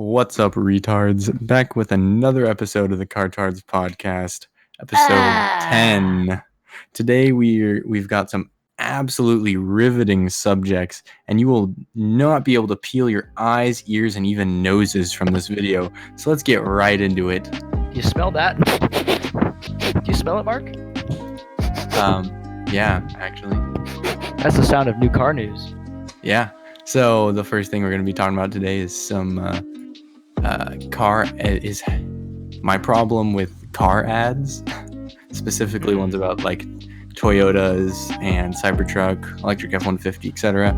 What's up, retards? Back with another episode of the CarTARDs podcast, episode 10. Today we've got some absolutely riveting subjects, and you will not be able to peel your eyes, ears, and even noses from this video. So let's get right into it. You smell that? Do you smell it, Mark? Yeah, actually. That's the sound of new car news. Yeah. So the first thing we're going to be talking about today is some my problem with car ads, specifically ones about like Toyotas and Cybertruck, electric F-150, etc.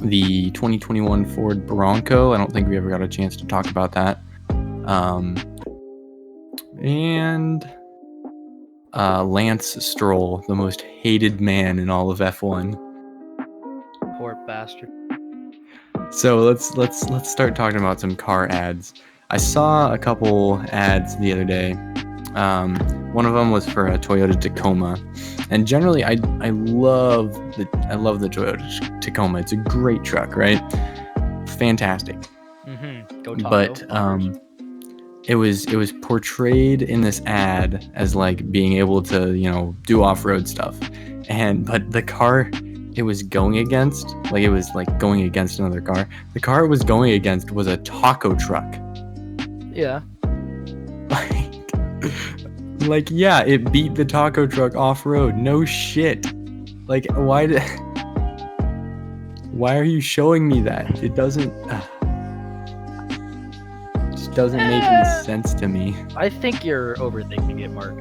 The 2021 Ford Bronco, I don't think we ever got a chance to talk about that. And Lance Stroll, the most hated man in all of F1. Poor bastard. So let's start talking about some car ads. I saw a couple ads the other day. One of them was for a Toyota Tacoma, and generally I love the Toyota Tacoma. It's a great truck, right? Fantastic. Go Taco. But it was portrayed in this ad as like being able to do off-road stuff, but the car it was going against, like it was like going against another car. The car it was going against was a taco truck. Yeah. Like yeah, it beat the taco truck off-road. No shit. Like why are you showing me that? It doesn't make any sense to me. I think you're overthinking it, Mark.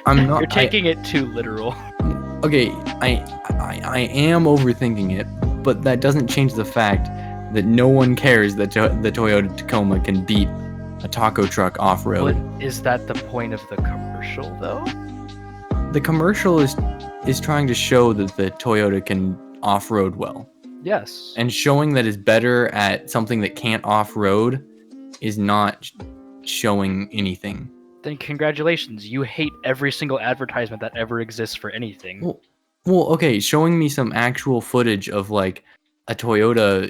I'm not. You're taking it too literal. Okay, I am overthinking it, but that doesn't change the fact that no one cares that the Toyota Tacoma can beat a taco truck off-road. But is that the point of the commercial, though? The commercial is trying to show that the Toyota can off-road well. Yes. And showing that it's better at something that can't off-road is not showing anything. Then congratulations, you hate every single advertisement that ever exists for anything. Well, okay, showing me some actual footage of like a Toyota,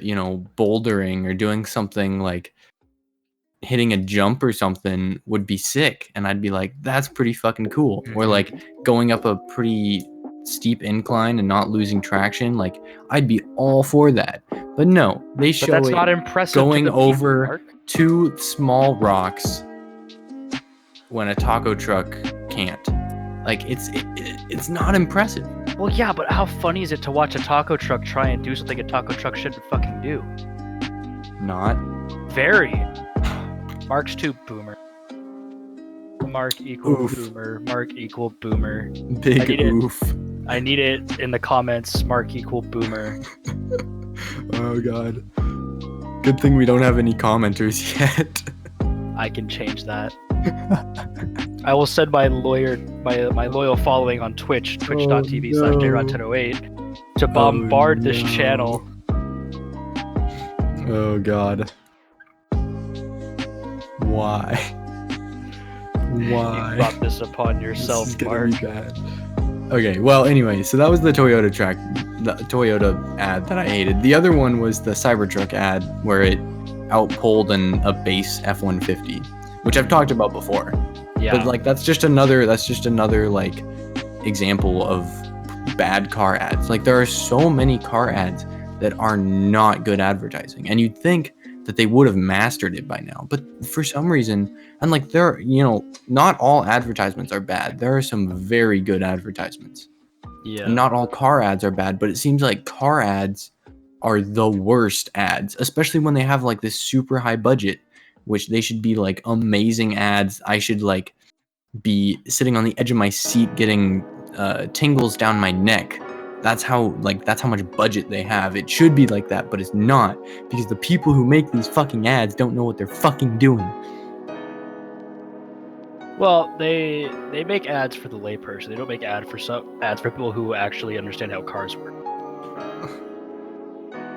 bouldering or doing something like hitting a jump or something would be sick, and I'd be like, that's pretty fucking cool. Or like going up a pretty steep incline and not losing traction, like I'd be all for that. But no, they show that's it not impressive going to the people, over Mark. Two small rocks when a taco truck can't. Like it's not impressive. Well, yeah, but how funny is it to watch a taco truck try and do something a taco truck shouldn't fucking do? Not very. Mark's too boomer. Mark equal Oof. boomer. Mark equal boomer. Big oof. I need it in the comments. Mark equal boomer. Oh god. Good thing we don't have any commenters yet. I can change that. I will send my loyal following on Twitch, twitch.tv/jrod1008, to bombard this channel. Oh god. Why? You brought this upon yourself, this is gonna Mark. be bad. Okay, well anyway, so that was the Toyota ad that I hated. The other one was the Cybertruck ad where it outpulled a base F-150, which I've talked about before. Yeah. But like that's just another like example of bad car ads. Like there are so many car ads that are not good advertising, and you'd think that they would have mastered it by now, but for some reason, and like there, not all advertisements are bad. There are some very good advertisements. Yeah. And not all car ads are bad, but it seems like car ads are the worst ads, especially when they have like this super high budget, which they should be like amazing ads. I should like be sitting on the edge of my seat getting tingles down my neck. That's how much budget they have. It should be like that, but it's not, because the people who make these fucking ads don't know what they're fucking doing. Well, they make ads for the layperson. They don't make ads for people who actually understand how cars work.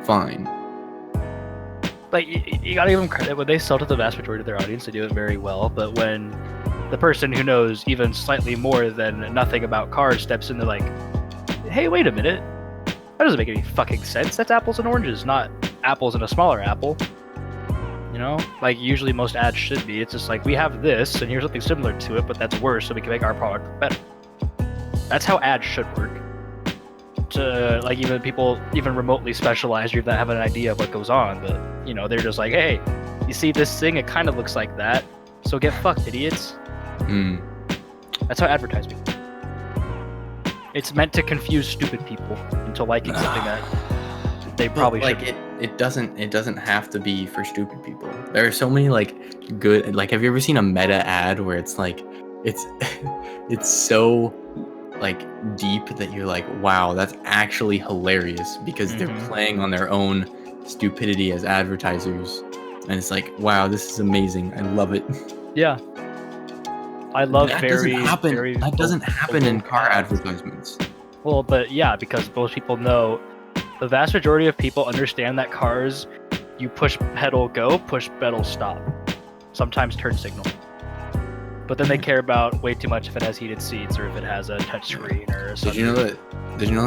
Fine. Like, you gotta give them credit. When they sell to the vast majority of their audience, they do it very well. But when the person who knows even slightly more than nothing about cars steps in, they're like, hey, wait a minute. That doesn't make any fucking sense. That's apples and oranges, not apples in a smaller apple. You know, like usually most ads should be. It's just like, we have this, and here's something similar to it, but that's worse, so we can make our product better. That's how ads should work. To like even people even remotely specialized or that have an idea of what goes on, but you know, they're just like, hey, you see this thing? It kind of looks like that, so get fucked, idiots. That's how advertising. It's meant to confuse stupid people into liking something that they probably like should. it doesn't have to be for stupid people. There are so many like good, like, have you ever seen a meta ad where it's like it's it's so like deep that you're like, wow, that's actually hilarious because they're playing on their own stupidity as advertisers, and it's like, wow, this is amazing. I love it. Yeah. I love that very doesn't happen in car ads. advertisements. Well, but yeah, because most people know, the vast majority of people understand that cars, you push pedal go, push pedal stop, sometimes turn signal. But then they care about way too much if it has heated seats or if it has a touch screen or a Did you know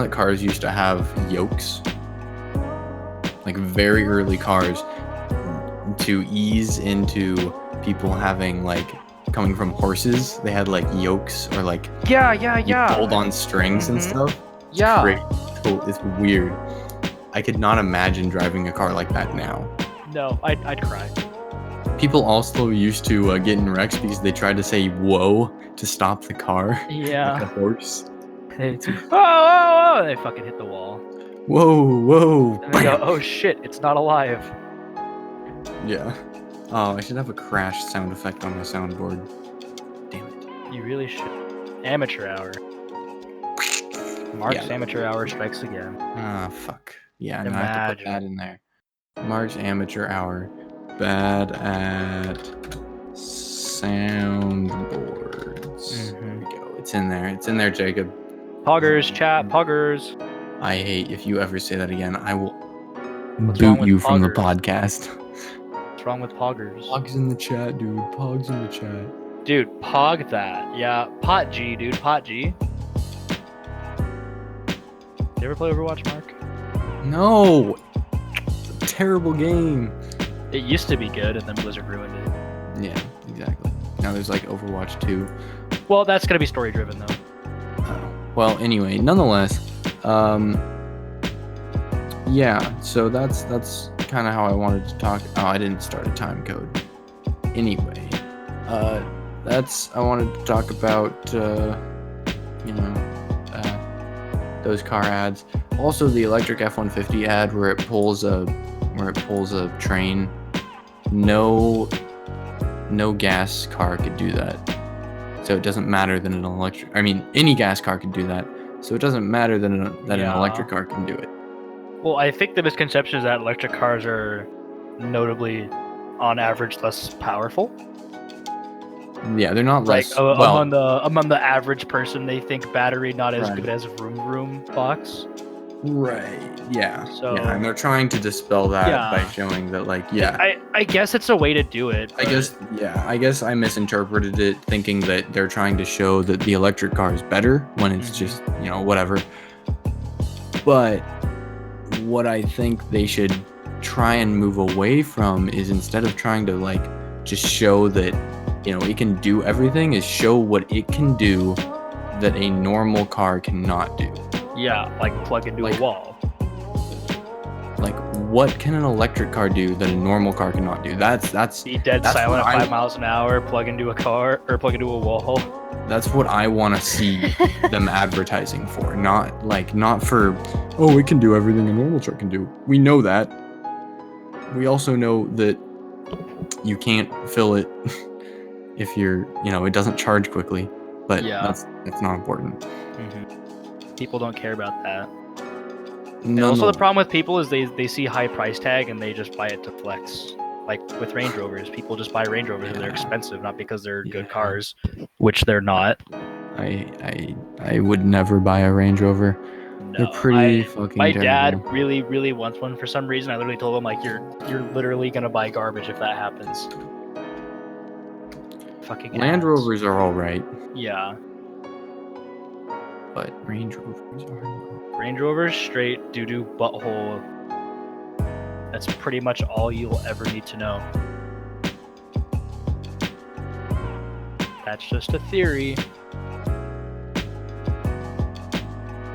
that cars used to have yokes? Like very early cars, to ease into people having like coming from horses, they had like yokes or like you pulled on strings and stuff. It's weird. I could not imagine driving a car like that now. No, I'd cry. People also used to get in wrecks because they tried to say "whoa" to stop the car. Yeah. Like a horse. Oh, they fucking hit the wall. Whoa. And they go, oh shit, it's not alive. Yeah. Oh, I should have a crash sound effect on my soundboard. Damn it. You really should. Amateur hour. Mark's amateur hour strikes again. Ah, fuck. Yeah, I have to put that in there. Mark's amateur hour. Bad at soundboards. There we go. It's in there. It's in there, Jacob. Poggers, chat, poggers. I hate if you ever say that again. I will boot you from the podcast. What's wrong with poggers? Pogs in the chat, dude. Pogs in the chat. Dude, pog that. Yeah, pot G, dude. Pot G. You ever play Overwatch, Mark? No. It's a terrible game. It used to be good, and then Blizzard ruined it. Yeah, exactly. Now there's like Overwatch 2. Well, that's gonna be story driven though. Well, anyway, nonetheless, yeah. So that's kind of how I wanted to talk. Oh, I didn't start a time code. Anyway, I wanted to talk about those car ads. Also, the electric F-150 ad where it pulls a train. No gas car could do that. So it doesn't matter that an electric... I mean, any gas car can do that. So it doesn't matter that an electric car can do it. Well, I think the misconception is that electric cars are notably, on average, less powerful. Yeah, they're not like less... among the average person, they think battery not as good as vroom box. Right. Yeah. So, yeah, and they're trying to dispel that by showing that, like, I guess it's a way to do it. But... I guess I misinterpreted it, thinking that they're trying to show that the electric car is better when it's just, whatever. But what I think they should try and move away from is, instead of trying to like just show that it can do everything, is show what it can do that a normal car cannot do. Yeah, like plug into a wall. Like, what can an electric car do that a normal car cannot do? That's be dead silent at 5 miles an hour, plug into a car or plug into a wall. That's what I want to see them advertising for. Not for, oh, it can do everything a normal truck can do. We know that. We also know that you can't fill it if you're, it doesn't charge quickly. But that's not important. People don't care about that. And also the problem with people is they see high price tag and they just buy it to flex. Like with Range Rovers, people just buy Range Rovers and they're expensive, not because they're good cars, which they're not. I would never buy a Range Rover. No, they're pretty fucking my terrible. dad really wants one for some reason. I literally told him, like, you're literally gonna buy garbage if that happens. Fucking Land Rovers are alright. Yeah. But Range Rovers are not. Range Rovers straight doo-doo butthole That's pretty much all you will ever need to know. That's just a theory.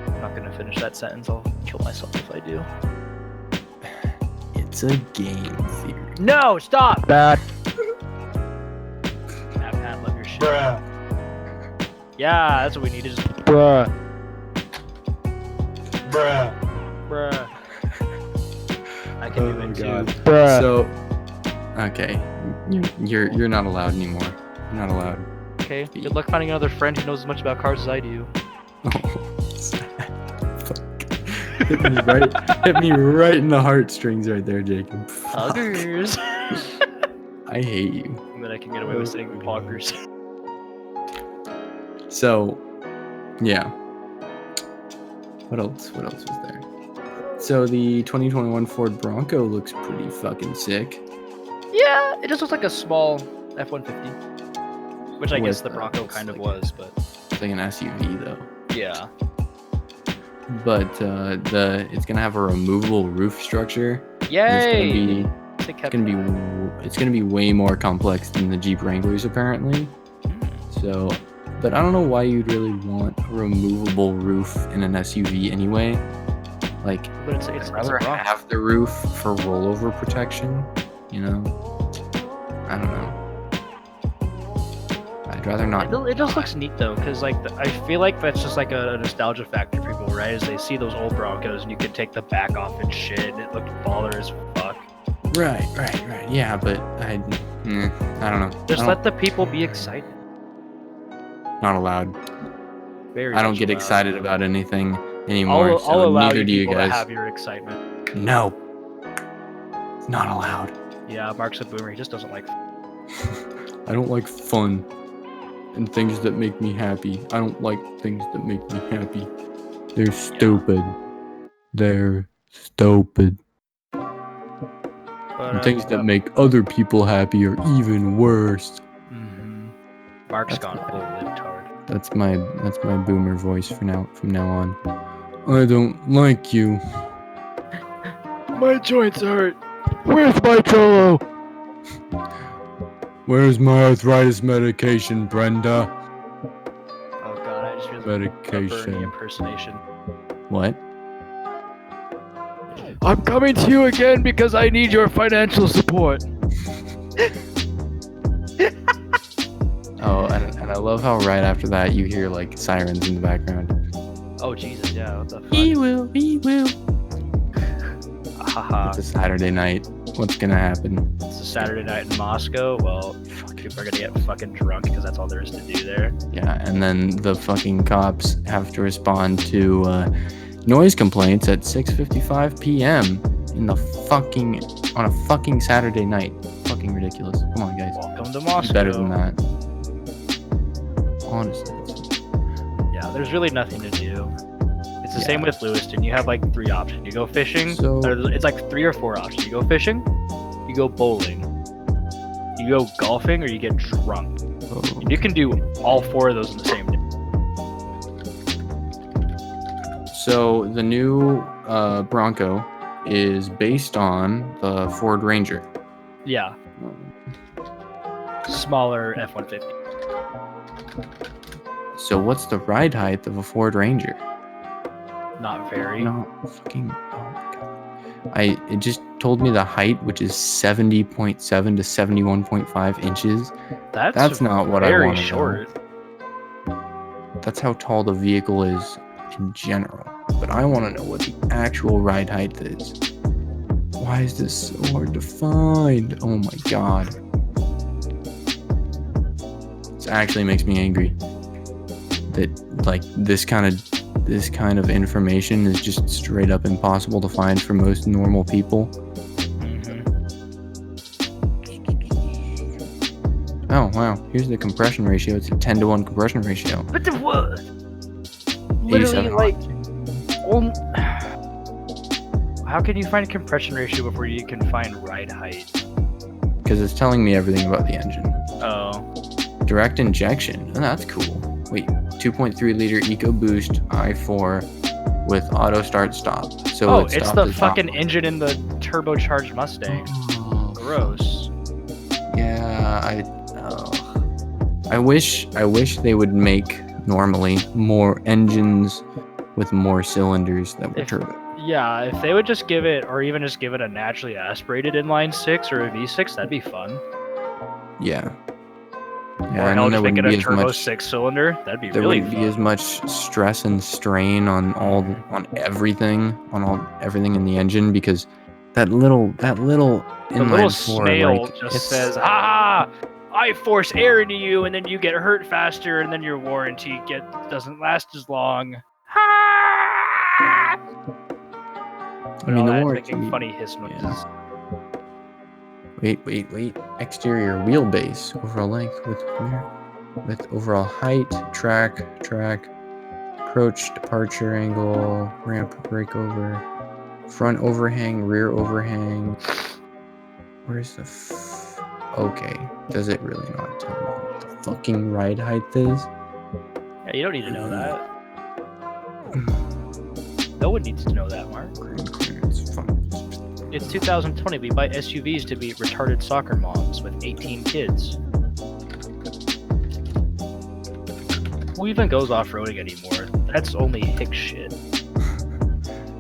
I'm not gonna finish that sentence. I'll kill myself if I do. It's a game theory. No, stop! Bad. Pat, love your shit. Bruh. Yeah, that's what we need. Is just bruh. Bruh. Bruh. I can do it too. Bruh. So, okay, you're not allowed anymore. You're not allowed. Okay. Good luck finding another friend who knows as much about cars as I do. Oh, fuck. Hit me right in the heartstrings right there, Jacob. Huggers. I hate you. And then I can get away with saying poggers. So, yeah. What else was there? So the 2021 Ford Bronco looks pretty fucking sick. Yeah, it just looks like a small F-150. Which I guess the Bronco it's kind of like was, but... It's like an SUV though. Yeah. But it's gonna have a removable roof structure. Yay! It's gonna be way more complex than the Jeep Wranglers apparently. So, but I don't know why you'd really want a removable roof in an SUV anyway. Like, But it's I'd rather have the roof for rollover protection. You know, I don't know. I'd rather not. It just looks neat though, because like I feel like that's just like a nostalgia factor for people, right? As they see those old Broncos and you can take the back off and shit, and it looked baller as fuck. Right. Yeah, but I don't know. Just let the people be excited. Not allowed. Very. I don't much get allowed. excited about anything anymore. I'll allow neither do you people guys. to have your excitement. No. It's not allowed. Yeah, Mark's a boomer. He just doesn't like. I don't like fun and things that make me happy. I don't like things that make me happy. They're stupid. They're stupid. And things that make other people happy are even worse. Mark's gone full libtard. That's my boomer voice from now on. I don't like you. My joints hurt. Where's my Cholo? Where's my arthritis medication, Brenda? Oh god, I just realized Medication. a Bernie impersonation. What? I'm coming to you again because I need your financial support. Oh, and I love how right after that you hear like sirens in the background. Oh Jesus, yeah, what the fuck? He will. Haha. It's a Saturday night. What's gonna happen? It's a Saturday night in Moscow. Well, people are gonna get fucking drunk because that's all there is to do there. Yeah, and then the fucking cops have to respond to noise complaints at 6:55 p.m. on a fucking Saturday night. Fucking ridiculous. Come on, guys. Welcome to Moscow. It's better than that. Honestly. Yeah, there's really nothing to do. It's the same with Lewiston. You have like 3 options. You go fishing. It's like 3 or 4 options. You go fishing, you go bowling, you go golfing, or you get drunk. Oh. And you can do all 4 of those in the same day. So the new Bronco is based on the Ford Ranger. Yeah. Smaller F-150. So what's the ride height of a Ford Ranger? Not very. No, fucking. Oh my god. It just told me the height, which is 70.7 to 71.5 inches. That's not what I want to know. Very short. That's how tall the vehicle is in general. But I want to know what the actual ride height is. Why is this so hard to find? Oh my god. This actually makes me angry. That like this kind of information is just straight up impossible to find for most normal people. Oh wow, here's the compression ratio. It's a 10-to-1 compression ratio. But the what? Literally, like, how can you find compression ratio before you can find ride height? Because it's telling me everything about the engine. Oh. Direct injection. Oh, that's cool. Wait, 2.3 liter EcoBoost i4 with auto start stop. So Oh, it it's stopped the as fucking off-road. engine in the turbocharged Mustang. Oh, Gross. yeah, I wish they would make normally more engines with more cylinders that were turbo. Yeah, if they would just give it, or even just give it a naturally aspirated inline 6 or a V6, that'd be fun. Yeah. Or And hell, then there just make it wouldn't a be as turbo much 6-cylinder. That'd be there really wouldn't fun. be as much stress and strain on everything in the engine, because that little The inline little four, snail like, just it's says, "Ha! I force air into you, and then you get hurt faster, and then your warranty doesn't last as long." Ha! I mean, all the that warranty. making funny hiss noises. Yeah. Wait. Exterior wheelbase, overall length with overall height, track, approach, departure angle, ramp, breakover, front overhang, rear overhang. Where's the okay, does it really not tell me what the fucking ride height is? Yeah, you don't need to know that. No one needs to know that, Mark. Ground clearance, fun. It's 2020. We buy SUVs to be retarded soccer moms with 18 kids. Who even goes off-roading anymore? That's only hick shit.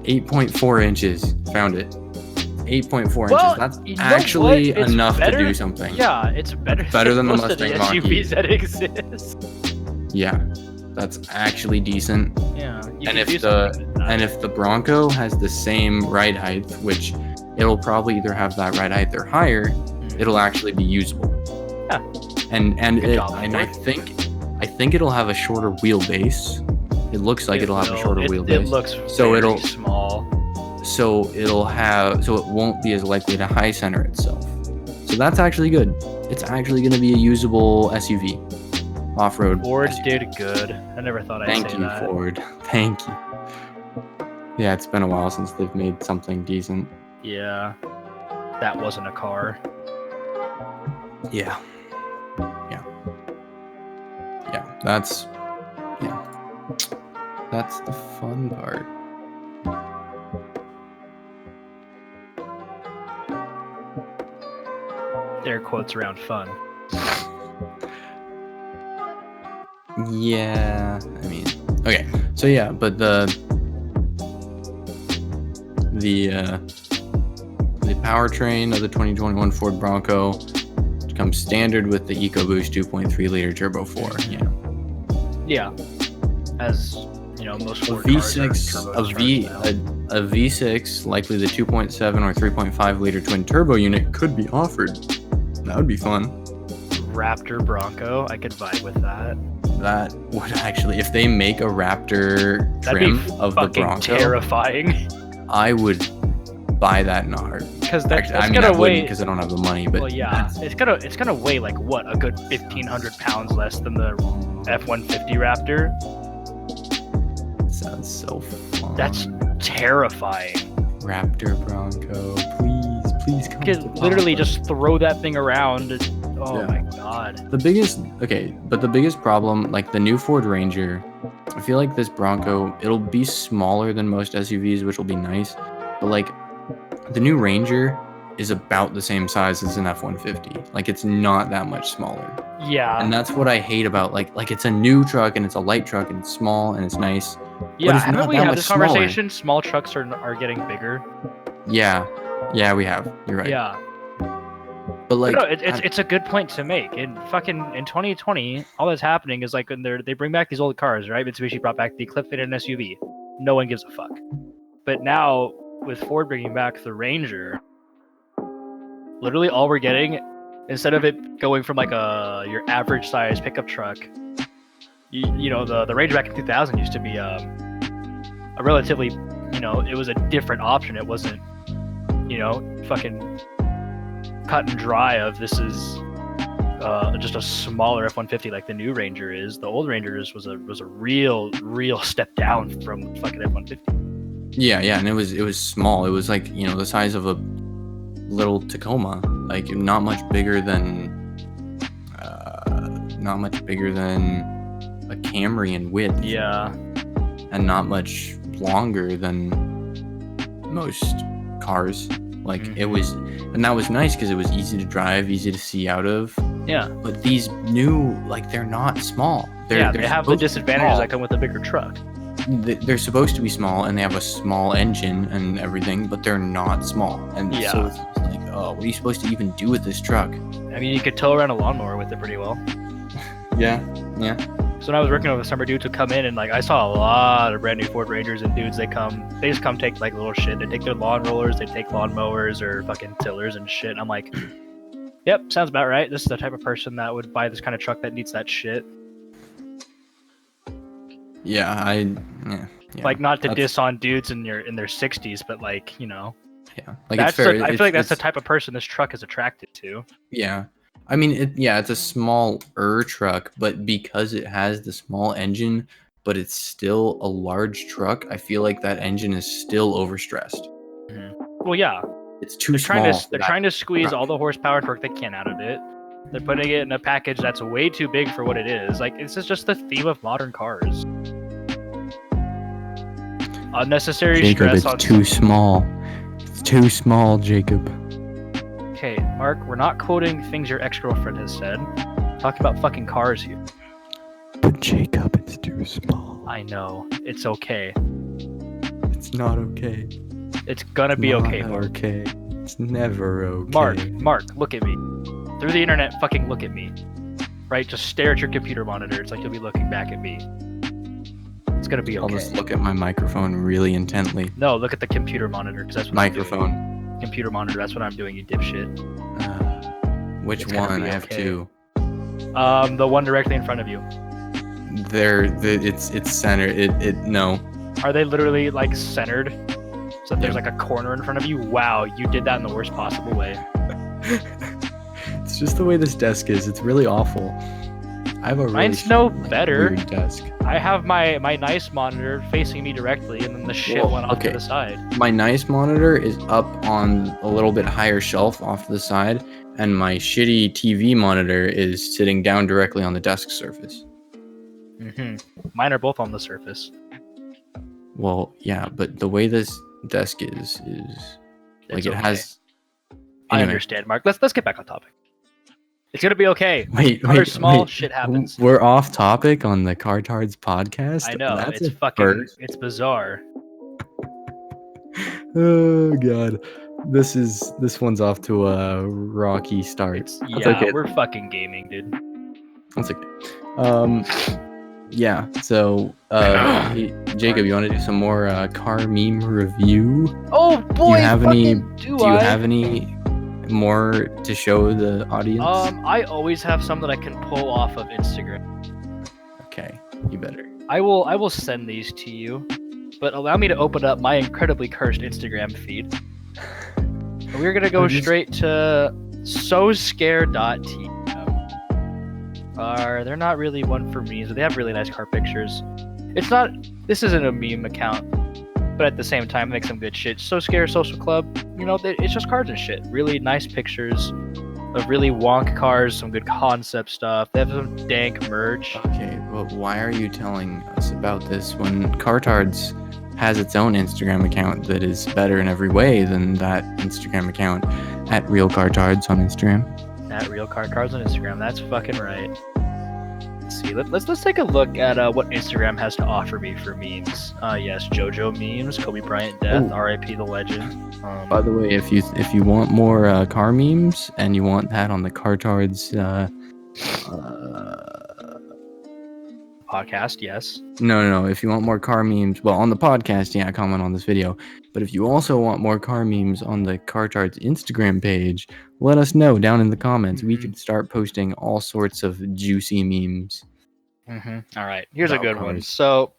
8.4 inches. Found it. 8.4 Well, inches. That's you know actually what? It's enough better- to do something. Yeah, it's better, Better than the most of the Mustang Mach-E. SUVs that exist. Yeah, that's actually decent. Yeah, you And can if do the something with that. and if the Bronco has the same ride height, which it'll probably either have that ride height or higher, it'll actually be usable. Yeah. And Good job, I think it'll have a shorter wheelbase. It looks like it'll have a shorter wheelbase. It looks So very it'll- small. So it won't be as likely to high center itself. So that's actually good. It's actually going to be a usable SUV, off-road. Ford SUV. did good. I never thought I'd Thank say you, that. Ford. Thank you. Yeah, it's been a while since they've made something decent. Yeah, that wasn't a car. Yeah. That's the fun part. Air quotes around fun. Yeah, I mean, okay. So yeah, but the powertrain of the 2021 Ford Bronco comes standard with the EcoBoost 2.3 liter turbo 4. Yeah, as you know, most A Ford cars are V6, turbocharged now. a V6, likely the 2.7 or 3.5 liter twin turbo unit, could be offered. That would be fun. Raptor Bronco, I could vibe with that. That would actually, if they make a Raptor That'd trim be of the fucking Bronco, terrifying. I would buy that in a heartbeat. Because I gonna wouldn't weigh. because I don't have the money. But Well, yeah, it's gonna weigh like what, a good 1,500 pounds less than the F-150 Raptor. Sounds so fun. That's terrifying. Raptor Bronco, please come. You to could literally Papa. just throw that thing around. Oh Yeah. my god. The biggest problem, like the new Ford Ranger, I feel like this Bronco, it'll be smaller than most SUVs, which will be nice. But like the new Ranger is about the same size as an F-150. Like it's not that much smaller. Yeah. And that's what I hate about like it's a new truck and it's a light truck and it's small and it's nice. Yeah, it's haven't not we that had much this smaller. conversation? Small trucks are getting bigger. Yeah, we have. You're right. Yeah. But like, No, it's a good point to make. In 2020, all that's happening is like when they bring back these old cars, right? Mitsubishi brought back the Eclipse and an SUV. No one gives a fuck. But now with Ford bringing back the Ranger, literally all we're getting, instead of it going from like your average size pickup truck, you know, the Ranger back in 2000 used to be a relatively, you know, it was a different option. It wasn't, you know, fucking cut and dry of this is just a smaller F-150 like the new Ranger is. The old Ranger was a real step down from fucking F-150. yeah, and it was small. It was like, you know, the size of a little Tacoma, like not much bigger than a Camry in width. Yeah. And not much longer than most cars. Like it was, and that was nice because it was easy to drive, easy to see out of. Yeah. But these new, like, they're not small. They have the supposed to be disadvantages small. that come with a bigger truck. They're supposed to be small, and they have a small engine and everything, but they're not small. And so it's like, oh, what are you supposed to even do with this truck? I mean, you could tow around a lawnmower with it pretty well. Yeah. So when I was working with summer dudes who come in, and like I saw a lot of brand new Ford Rangers, and dudes they just come take like little shit. They take their lawn rollers, they take lawn mowers or fucking tillers and shit. And I'm like, yep, sounds about right. This is the type of person that would buy this kind of truck that needs that shit. Yeah. Like, not to diss on dudes in their 60s, but like, Yeah, like that's it's fair. I feel like that's the type of person this truck is attracted to. Yeah. I mean, it's a smaller truck, but because it has the small engine, but it's still a large truck, I feel like that engine is still overstressed. Well, yeah. It's too small. They're trying to squeeze all the horsepower and torque they can out of it. They're putting it in a package that's way too big for what it is. Like, this is just the theme of modern cars. Unnecessary Jacob, stress. It's too small. It's too small, Jacob. Okay, Mark, we're not quoting things your ex-girlfriend has said. Talking about fucking cars here. But Jacob, it's too small. I know. It's okay. It's not okay. It's gonna be okay, Mark. Okay. It's never okay. Mark, look at me. Through the internet, fucking look at me. Right? Just stare at your computer monitor. It's like you'll be looking back at me. It's gonna be okay. I'll just look at my microphone really intently. No, look at the computer monitor, because that's what Microphone. I'm doing. Computer monitor, that's what I'm doing, you dipshit. Which one? I have two. The one directly in front of you. It's centered. No. Are they literally like centered? So that there's like a corner in front of you? Wow, you did that in the worst possible way. It's just the way this desk is. It's really awful. I have a Mine's no better. Weird desk. I have my nice monitor facing me directly, and then the shit went off to the side. My nice monitor is up on a little bit higher shelf off to the side, and my shitty TV monitor is sitting down directly on the desk surface. Mine are both on the surface. Well, yeah, but the way this desk is like it has. Anyway. I understand, Mark. Let's get back on topic. It's gonna be okay. Wait, shit happens. We're off topic on the CarTARDs podcast. I know. That's it's fucking. It's bizarre. Oh god, this one's off to a rocky start. We're fucking gaming, dude. That's okay. Yeah. So, hey, Jacob, you want to do some more car meme review? Oh boy, do you have any? Do you have any more to show the audience? I always have some that I can pull off of Instagram. Okay, you better. I will send these to you, but allow me to open up my incredibly cursed Instagram feed. We're gonna go straight to soscare.tm. They're not really one for memes, but they have really nice car pictures. This isn't a meme account, but at the same time, make some good shit. So Scare Social Club, it's just cars and shit. Really nice pictures of really wonk cars, some good concept stuff. They have some dank merch. Okay, well, why are you telling us about this when CarTARDs has its own Instagram account that is better in every way than that Instagram account at Real CarTARDs on Instagram? At Real CarTARDs on Instagram, that's fucking right. Let's see. Let's take a look at what Instagram has to offer me for memes. Yes, JoJo memes, Kobe Bryant death, R.I.P. the legend. By the way, if you want more car memes and you want that on the CarTARDs podcast, yes. No. If you want more car memes, well, on the podcast, yeah, comment on this video. But if you also want more car memes on the CarTARDs Instagram page, let us know down in the comments. We can start posting all sorts of juicy memes. All right, here's a good one. So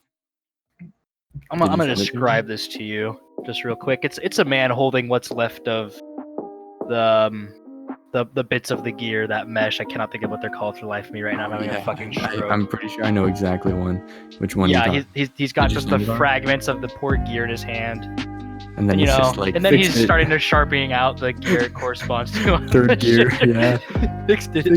I'm gonna describe this to you just real quick. It's a man holding what's left of the bits of the gear, that mesh. I cannot think of what they're called for the life of me right now. I'm having a fucking stroke. I'm pretty sure I know exactly which one. Yeah, he's got just the fragments of the poor gear in his hand. And then he's just like, and then he's starting to sharpening out the gear it corresponds to. Third gear, yeah. Fixed it.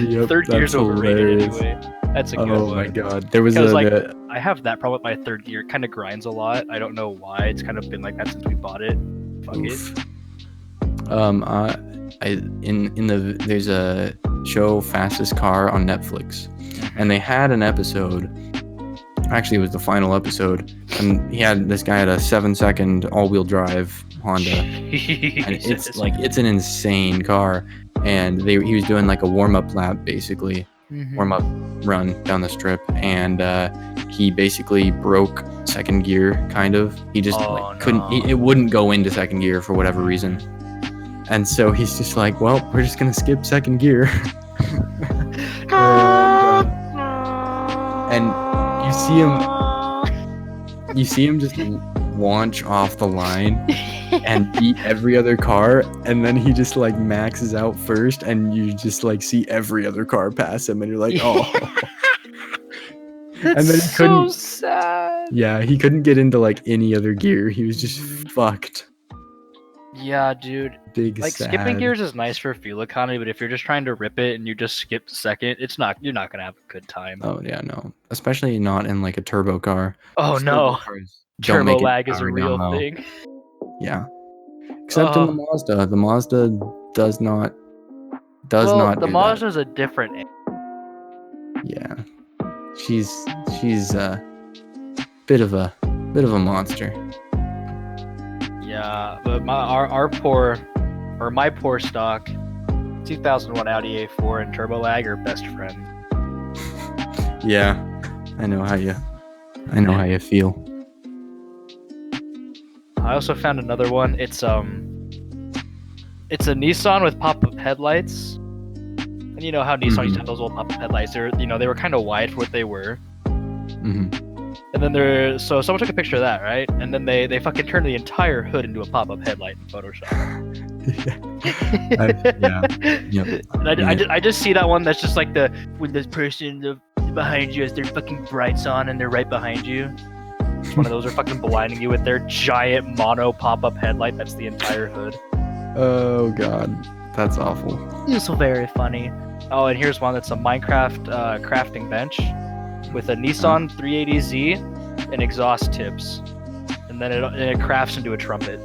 Yep, Third gear's overrated anyway. That's a good Oh one. my god, there was Because a like I have that problem with my third gear. It kind of grinds a lot. I don't know why. It's kind of been like that since we bought it. Fuck oof. it. There's a show Fastest Car on Netflix, and they had an episode. Actually, it was the final episode, and this guy had a 7-second all-wheel drive Honda, and it's an insane car. And he was doing like a warm-up lap, basically, warm-up run down the strip, and he basically broke second gear, kind of. He just couldn't. It wouldn't go into second gear for whatever reason. And so he's just like, well, we're just gonna skip second gear. and you see him just launch off the line and beat every other car, and then he just like maxes out first, and you just like see every other car pass him, and you're like, oh. That's and then so sad. Yeah, he couldn't get into like any other gear. He was just fucked. Yeah, dude. Big like sad. Skipping gears is nice for fuel economy, but if you're just trying to rip it and you just skip second, you're not gonna have a good time. Oh yeah, no. Especially not in like a turbo car. Oh no. Turbo lag is a real thing. Yeah. Except in the Mazda. The Mazda does not the Mazda's a different. Yeah. She's a bit of a monster. Yeah, but my poor stock 2001 Audi A4 and turbo lag are best friends. Yeah, I know how you feel. I also found another one. It's a Nissan with pop-up headlights. And you know how Nissan used to have those old pop-up headlights? They were kind of wide for what they were. And then so someone took a picture of that, right? And then they fucking turned the entire hood into a pop-up headlight in Photoshop. I just see that one that's just like when this person behind you has their fucking brights on and they're right behind you. One of those are fucking blinding you with their giant mono pop-up headlight. That's the entire hood. Oh god, that's awful. It's very funny. Oh, and here's one that's a Minecraft crafting bench with a Nissan 380Z and exhaust tips, and then it crafts into a trumpet.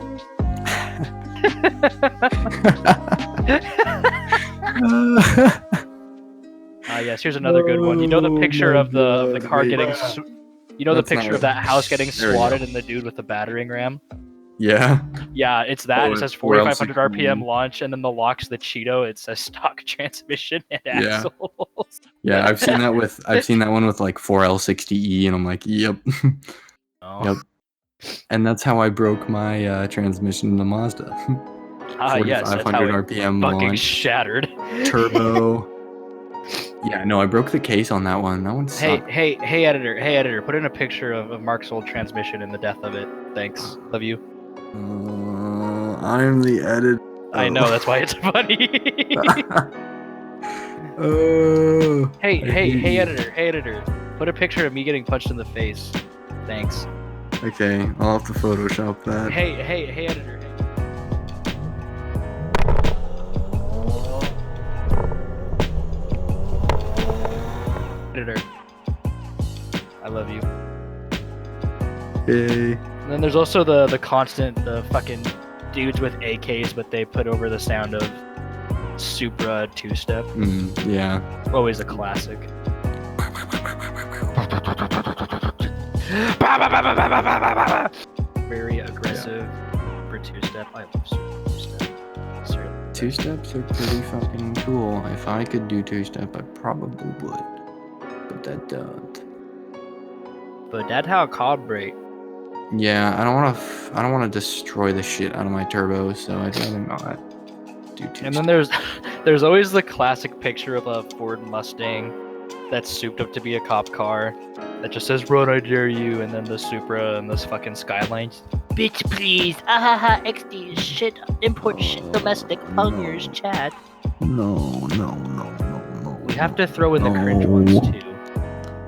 Yes, here's another good one. You know the picture of the car getting. The picture of that house getting swatted and the dude with the battering ram? Yeah. Yeah, it's that. It says 4,500 RPM launch, and then the lock's the Cheeto. It says stock transmission and axles. Yeah, I've seen that one with like 4L60E, and I'm like, yep. Yep. And that's how I broke my transmission in the Mazda. Yes, that's how 4,500 RPM fucking launch, shattered. Turbo. Yeah, no, I broke the case on that one. That one sucked. Hey, editor, put in a picture of Mark's old transmission and the death of it. Thanks. Love you. I'm the editor. I know, that's why it's funny. Hey, editor, put a picture of me getting punched in the face. Thanks. Okay, I'll have to Photoshop that. Hey, editor. Editor. I love you. Hey. And then there's also the fucking dudes with AKs, but they put over the sound of Supra two-step. Yeah. Always a classic. Very aggressive for two-step. I love Supra two-step. Two-steps are pretty fucking cool. If I could do two-step, I probably would. But that don't. But that's how a car break. Yeah, I don't want to destroy the shit out of my turbo, so I'd rather not do two. And then there's always the classic picture of a Ford Mustang that's souped up to be a cop car that just says "Run, I dare you," and then the Supra and this fucking Skyline. Bitch, please, ahaha, XD shit, import shit, domestic, hungers, chat. No. We have to throw in the cringe ones too.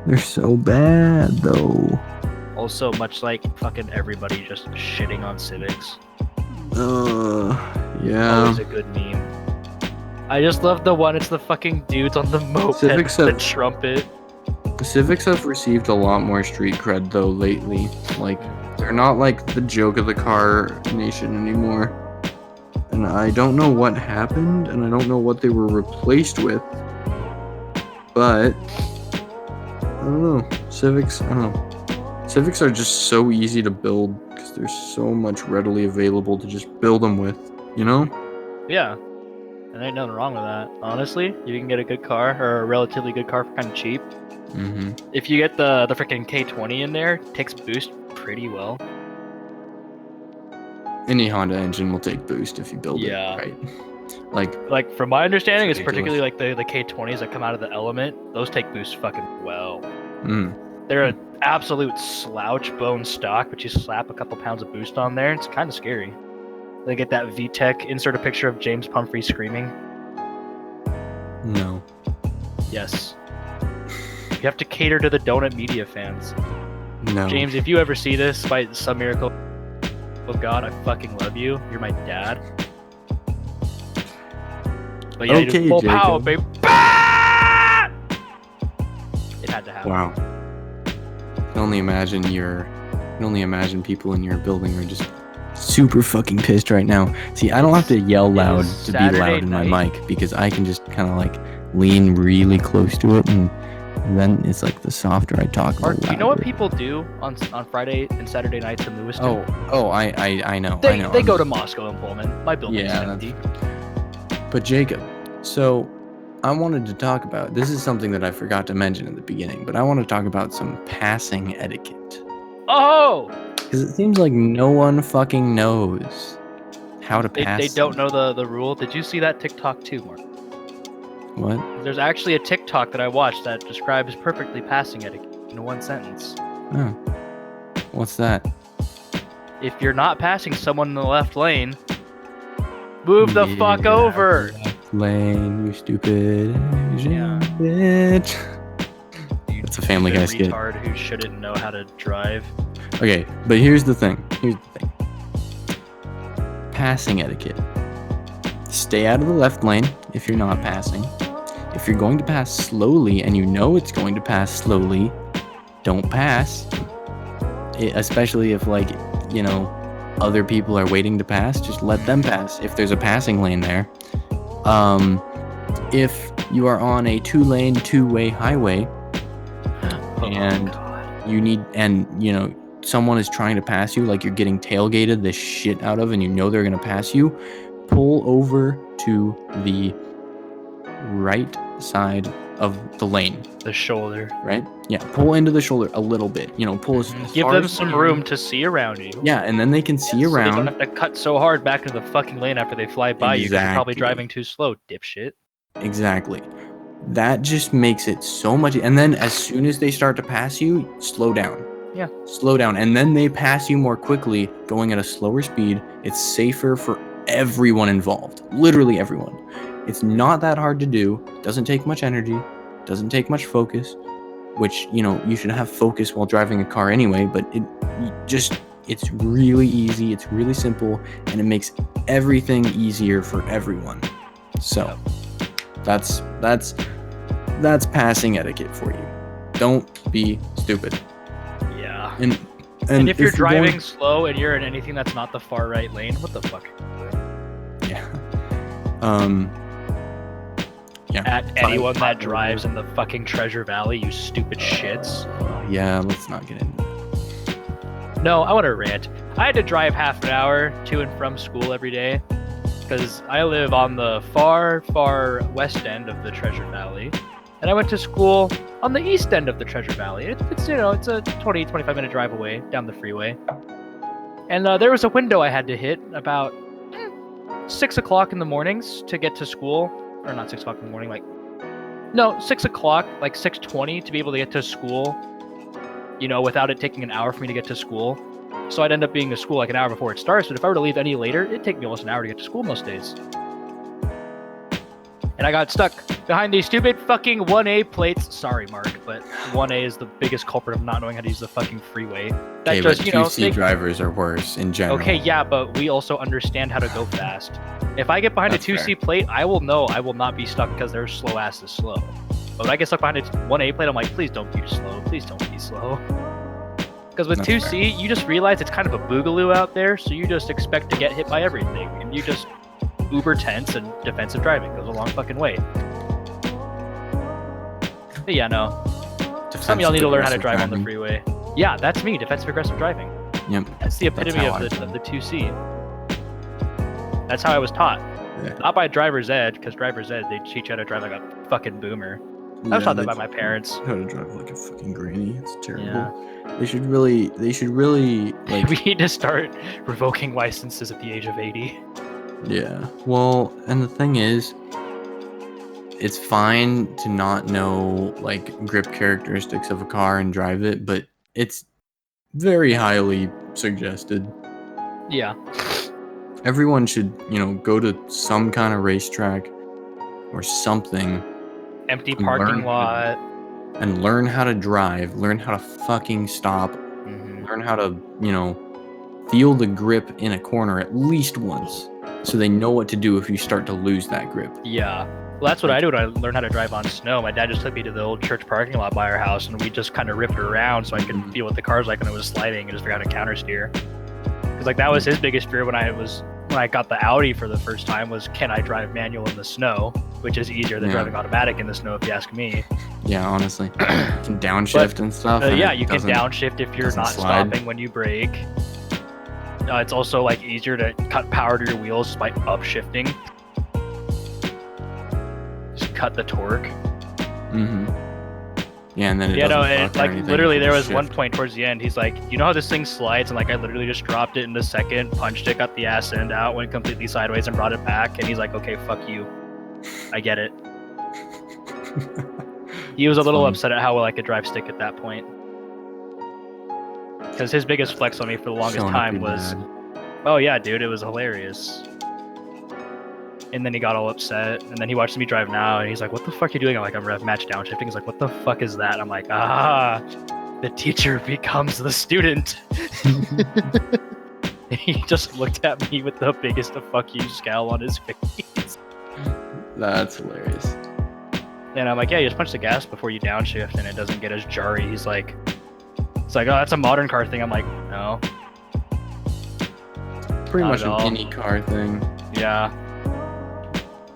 They're so bad though. Also, much like fucking everybody just shitting on Civics. Yeah. Always a good meme. I just love the one, it's the fucking dudes on the moped with the trumpet. Civics have received a lot more street cred though lately. Like, they're not like the joke of the car nation anymore. And I don't know what happened, and I don't know what they were replaced with. But I don't know. Civics, I don't know. Civics are just so easy to build because there's so much readily available to just build them with, you know? Yeah. And ain't nothing wrong with that. Honestly, you can get a good car or a relatively good car for kind of cheap. Mm-hmm. If you get the freaking K20 in there, it takes boost pretty well. Any Honda engine will take boost if you build it right. Like from my understanding, it's ridiculous. particularly like the K20s that come out of the Element. Those take boost fucking well. They're an absolute slouch bone stock, but you slap a couple pounds of boost on there, it's kind of scary. They get that VTEC. Insert a picture of James Pumphrey screaming. No. Yes. You have to cater to the Donut Media fans. No. James, if you ever see this, by some miracle of God, I fucking love you. You're my dad. But yeah, okay, full Jacob. power, baby. It had to happen. Wow. I can only imagine people in your building are just super fucking pissed right now. See, I don't have to yell loud to be loud in my mic because I can just kind of like lean really close to it, and then it's like the softer I talk, the louder. Do you know what people do on Friday and Saturday nights in Lewiston? I know. They go to Moscow and Pullman. My building's empty. But Jacob, so I wanted to talk about, this is something that I forgot to mention in the beginning, but I want to talk about some passing etiquette. Oh! Because it seems like no one fucking knows how to pass. They don't know the rule. Did you see that TikTok too, Mark? What? There's actually a TikTok that I watched that describes perfectly passing etiquette in one sentence. Oh. What's that? If you're not passing someone in the left lane, move the fuck over. Left lane, you stupid Asian bitch. It's a Family Guy skit. Retard who shouldn't know how to drive. Okay, but here's the thing. Passing etiquette. Stay out of the left lane if you're not passing. If you're going to pass slowly and you know it's going to pass slowly, don't pass. Especially if, like, you know, other people are waiting to pass, just let them pass if there's a passing lane there. If you are on a 2-lane, 2-way highway, and you know, someone is trying to pass you, like you're getting tailgated the shit out of and you know they're going to pass you, pull over to the right side of the lane. The shoulder. Right? Yeah, pull into the shoulder a little bit. You know, pull as give far them as some room to see around you. Yeah, and then they can see around. So they don't have to cut so hard back into the fucking lane after they fly by you because you're probably driving too slow, dipshit. Exactly. That just makes it so much. And then as soon as they start to pass you, slow down. Yeah. Slow down. And then they pass you more quickly, going at a slower speed. It's safer for everyone involved. Literally everyone. It's not that hard to do. Doesn't take much energy. Doesn't take much focus. Which, you know, you should have focus while driving a car anyway. But it's really easy. It's really simple. And it makes everything easier for everyone. So that's passing etiquette for you. Don't be stupid. Yeah. And if you're driving slow and you're in anything that's not the far right lane, what the fuck? Yeah. Yeah. At anyone that drives in the fucking Treasure Valley, you stupid shits. Yeah, let's not get into that. No, I want to rant. I had to drive half an hour to and from school every day because I live on the far, far west end of the Treasure Valley. And I went to school on the east end of the Treasure Valley. It's you know, it's a 20-25 minute drive away down the freeway. And there was a window I had to hit about 6 o'clock in the mornings to get to school. Or not 6 o'clock in the morning, 6 o'clock, like 6:20 to be able to get to school, you know, without it taking an hour for me to get to school. So I'd end up being to school like an hour before it starts, but if I were to leave any later, it'd take me almost an hour to get to school most days. And I got stuck behind these stupid fucking 1A plates. Sorry, Mark, but 1A is the biggest culprit of not knowing how to use the fucking freeway. That okay, just, but you know, 2C drivers are worse in general. Okay, yeah, but we also understand how to go fast. If I get behind a 2C plate, I will know I will not be stuck because their slow ass is slow. But when I get stuck behind a 1A plate, I'm like, please don't be slow. Please don't be slow. Because with That's 2C, you just realize it's kind of a boogaloo out there, so you just expect to get hit by everything, and you just uber tense, and defensive driving goes a long fucking way. But yeah, no. Some of y'all need to learn how to drive on the freeway. Yeah, that's me, defensive aggressive driving. Yep. That's the epitome of the 2C. That's how I was taught. Yeah. Not by driver's ed, because driver's ed, they teach you how to drive like a fucking boomer. I was taught that by my parents. How to drive like a fucking granny. It's terrible. Yeah. They should really like. We need to start revoking licenses at the age of 80. Yeah. Well, and the thing is, it's fine to not know like grip characteristics of a car and drive it, but it's very highly suggested. Yeah. Everyone should, go to some kind of racetrack or something. Empty parking lot. And learn how to drive. Learn how to fucking stop. Mm-hmm. Learn how to, feel the grip in a corner at least once. So they know what to do if you start to lose that grip. Yeah. Well, that's what I do when I learned how to drive on snow. My dad just took me to the old church parking lot by our house, and we just kind of ripped it around so I could feel what the car's like when it was sliding and just figure out how to counter steer. Because like that was his biggest fear when I got the Audi for the first time was, can I drive manual in the snow? Which is easier than driving automatic in the snow, if you ask me. Yeah, honestly. You can downshift and stuff. Yeah, you can downshift if you're not stopping when you brake. It's also like easier to cut power to your wheels just by upshifting. Just cut the torque. Mm-hmm. Yeah, and then literally there was one point towards the end, he's like, you know how this thing slides? And like I literally just dropped it in the second, punched it, got the ass end out, went completely sideways and brought it back, and he's like, okay, fuck you. I get it. He was a little upset at how well I could drive stick at that point. Because his biggest flex on me for the longest time was, oh yeah, dude, it was hilarious. And then he got all upset, and then he watched me drive now, and he's like, what the fuck are you doing? I'm like, I'm rev match downshifting. He's like, what the fuck is that? I'm like, the teacher becomes the student. He just looked at me with the biggest fuck you scowl on his face. That's hilarious. And I'm like, yeah, you just punch the gas before you downshift, and it doesn't get as jarry. He's like, it's like, oh, that's a modern car thing. I'm like, no. Pretty much an any car thing. Yeah.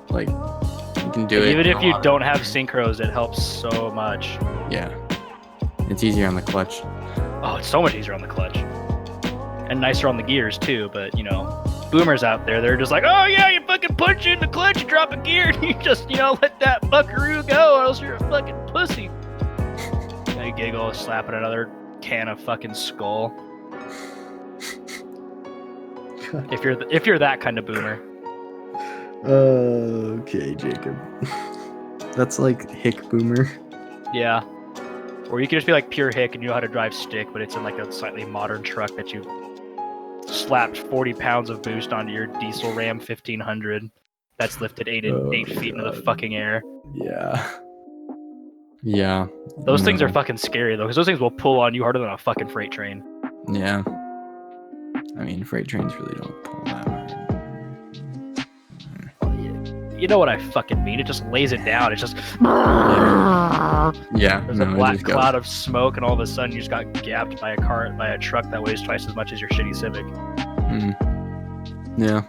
Like, you can do it. Even if you don't have synchros, it helps so much. Yeah. It's easier on the clutch. Oh, it's so much easier on the clutch. And nicer on the gears, too. But, boomers out there, they're just like, oh, yeah, you fucking punch in the clutch, you drop a gear, and you just, let that buckaroo go, or else you're a fucking pussy. I giggle, slapping another can of fucking Skull. If you're that kind of boomer. Okay, Jacob. That's like hick boomer. Yeah. Or you could just be like pure hick and you know how to drive stick, but it's in like a slightly modern truck that you slapped 40 pounds of boost onto your diesel Ram 1500 that's lifted 8 feet into the fucking air. Yeah. Yeah. Those things are fucking scary though, because those things will pull on you harder than a fucking freight train. Yeah. I mean, freight trains really don't pull that hard. You know what I fucking mean. It just lays it down. It's just... Yeah. There's a black cloud of smoke, and all of a sudden you just got gapped by a truck that weighs twice as much as your shitty Civic. Yeah.